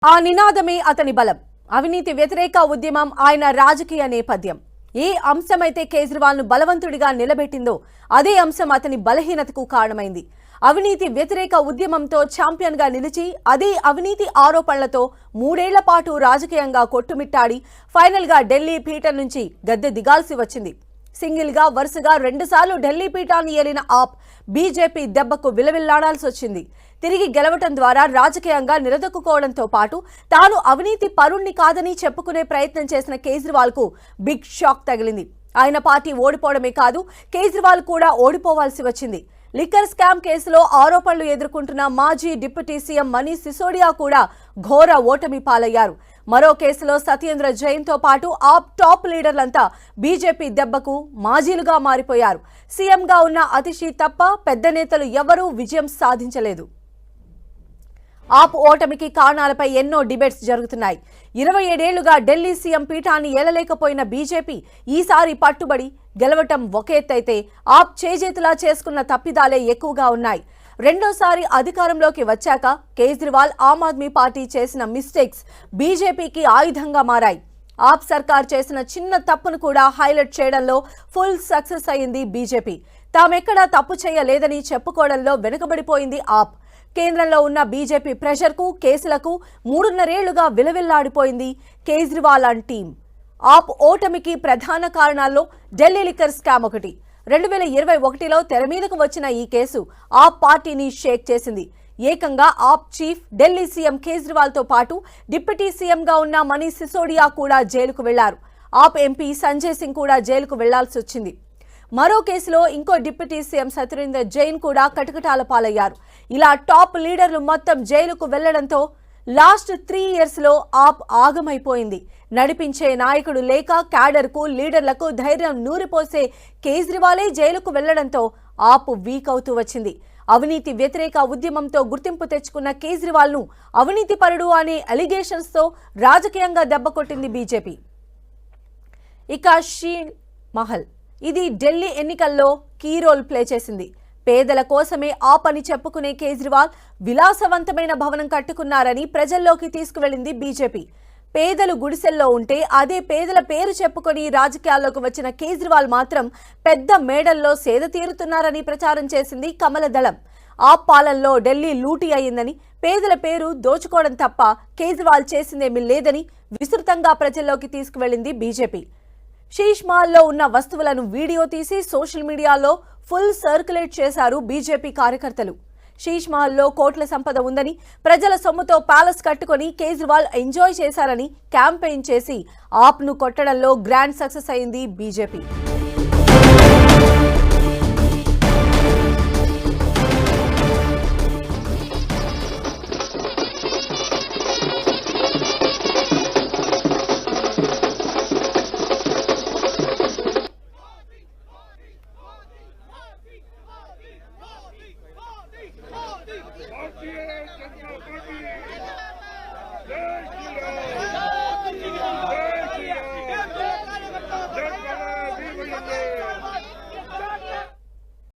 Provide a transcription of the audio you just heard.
ఆ నినాదమే అతని బలం. అవినీతి వ్యతిరేక ఉద్యమం ఆయన రాజకీయ నేపథ్యం. ఏ అంశమైతే కేజ్రీవాల్ను బలవంతుడిగా నిలబెట్టిందో అదే అంశం అతని బలహీనతకు కారణమైంది. అవినీతి వ్యతిరేక ఉద్యమంతో ఛాంపియన్గా నిలిచి అదే అవినీతి ఆరోపణలతో 3 ఏళ్ల పాటు రాజకీయంగా కొట్టుమిట్టాడి ఫైనల్గా ఢిల్లీ పీఠం నుంచి గద్దె దిగాల్సి వచ్చింది. సింగిల్గా వరుసగా 2 సార్లు ఢిల్లీ పీఠాన్ని ఏలిన ఆప్ బీజేపీ దెబ్బకు విలవిల్లాడాల్సి వచ్చింది. తిరిగి గెలవటం ద్వారా రాజకీయంగా నిలదొక్కుకోవడంతో పాటు తాను అవినీతి పరుణ్ణి కాదని చెప్పుకునే ప్రయత్నం చేసిన కేజ్రీవాల్కు బిగ్ షాక్ తగిలింది. ఆయన పార్టీ ఓడిపోవడమే కాదు, కేజ్రీవాల్ కూడా ఓడిపోవాల్సి వచ్చింది. లిక్కర్ స్కామ్ కేసులో ఆరోపణలు ఎదుర్కొంటున్న మాజీ డిప్యూటీ సీఎం మనీష్ సిసోడియా కూడా ఘోర ఓటమి పాలయ్యారు. మరో కేసులో సత్యేంద్ర జైన్తో పాటు ఆప్ టాప్ లీడర్లంతా బీజేపీ దెబ్బకు మాజీలుగా మారిపోయారు. సీఎంగా ఉన్న అతిషి తప్ప పెద్ద నేతలు ఎవరూ విజయం సాధించలేదు. ఆప్ ఓటమికి కారణాలపై ఎన్నో డిబేట్స్ జరుగుతున్నాయి. 27 ఏళ్లుగా ఢిల్లీ సీఎం పీఠాన్ని ఏలలేకపోయిన బీజేపీ ఈసారి పట్టుబడి గెలవటం ఒక ఎత్తైతే ఆప్ చేజేతులా చేసుకున్న తప్పిదాలే ఎక్కువగా ఉన్నాయి. రెండోసారి అధికారంలోకి వచ్చాక కేజ్రీవాల్ ఆమ్ ఆద్మీ పార్టీ చేసిన మిస్టేక్స్ బీజేపీకి ఆయుధంగా మారాయి. ఆప్ సర్కార్ చేసిన చిన్న తప్పును కూడా హైలైట్ చేయడంలో ఫుల్ సక్సెస్ అయింది బీజేపీ. తామెక్కడా తప్పు చేయలేదని చెప్పుకోవడంలో వెనుకబడిపోయింది ఆప్. కేంద్రంలో ఉన్న బీజేపీ ప్రెషర్కు, కేసులకు 3.5 ఏళ్లుగా విలవిల్లాడిపోయింది కేజ్రీవాల్ అండ్ టీం. ఆప్ ఓటమికి ప్రధాన కారణాల్లో ఢిల్లీ లిక్కర్ స్కామ్ ఒకటి. 2021లో తెర మీదకు వచ్చిన ఈ కేసు ఆప్ పార్టీని షేక్ చేసింది. ఏకంగా ఆప్ చీఫ్, ఢిల్లీ సీఎం కేజ్రీవాల్తో పాటు డిప్యూటీ సీఎంగా ఉన్న మనీష్ సిసోడియా కూడా జైలుకు వెళ్లారు. ఆప్ ఎంపీ సంజయ్ సింగ్ కూడా జైలుకు వెళ్లాల్సి వచ్చింది. మరో కేసులో ఇంకో డిప్యూటీ సీఎం సత్యేంద్ర జైన్ కూడా కటకటాల పాలయ్యారు. ఇలా టాప్ లీడర్లు మొత్తం జైలుకు వెళ్లడంతో లాస్ట్ 3 ఇయర్స్లో ఆప్ ఆగమైపోయింది. నడిపించే నాయకుడు లేక క్యాడర్కు, లీడర్లకు ధైర్యం నూరిపోసే కేజ్రీవాలే జైలుకు వెళ్లడంతో ఆప్ వీక్ అవుతూ వచ్చింది. అవినీతి వ్యతిరేక ఉద్యమంతో గుర్తింపు తెచ్చుకున్న కేజ్రీవాల్ను అవినీతిపరుడు అనే అలిగేషన్స్తో రాజకీయంగా దెబ్బకొట్టింది బీజేపీ. ఇక షీల్ మహల్ ఇది ఢిల్లీ ఎన్నికల్లో కీ రోల్ ప్లే చేసింది. పేదల కోసమే ఆప్ అని చెప్పుకునే కేజ్రీవాల్ విలాసవంతమైన భవనం కట్టుకున్నారని ప్రజల్లోకి తీసుకువెళ్లింది బీజేపీ. పేదలు గుడిసెల్లో ఉంటే అదే పేదల పేరు చెప్పుకొని రాజకీయాల్లోకి వచ్చిన కేజ్రీవాల్ మాత్రం పెద్ద మేడల్లో సేద తీరుతున్నారని ప్రచారం చేసింది కమల దళం. ఆప్ పాలనలో ఢిల్లీ లూటీ అయిందని, పేదల పేరు దోచుకోవడం తప్ప కేజ్రీవాల్ చేసిందేమీ లేదని విస్తృతంగా ప్రజల్లోకి తీసుకువెళ్లింది బీజేపీ. శీష్ మహల్లో ఉన్న వస్తువులను వీడియో తీసి సోషల్ మీడియాలో ఫుల్ సర్క్యులేట్ చేశారు బీజేపీ కార్యకర్తలు. శీష్ మహల్లో కోట్ల సంపద ఉందని, ప్రజల సొమ్ముతో ప్యాలెస్ కట్టుకొని కేజ్రీవాల్ ఎంజాయ్ చేశారని క్యాంపెయిన్ చేసి ఆప్ను కొట్టడంలో గ్రాండ్ సక్సెస్ అయింది బీజేపీ.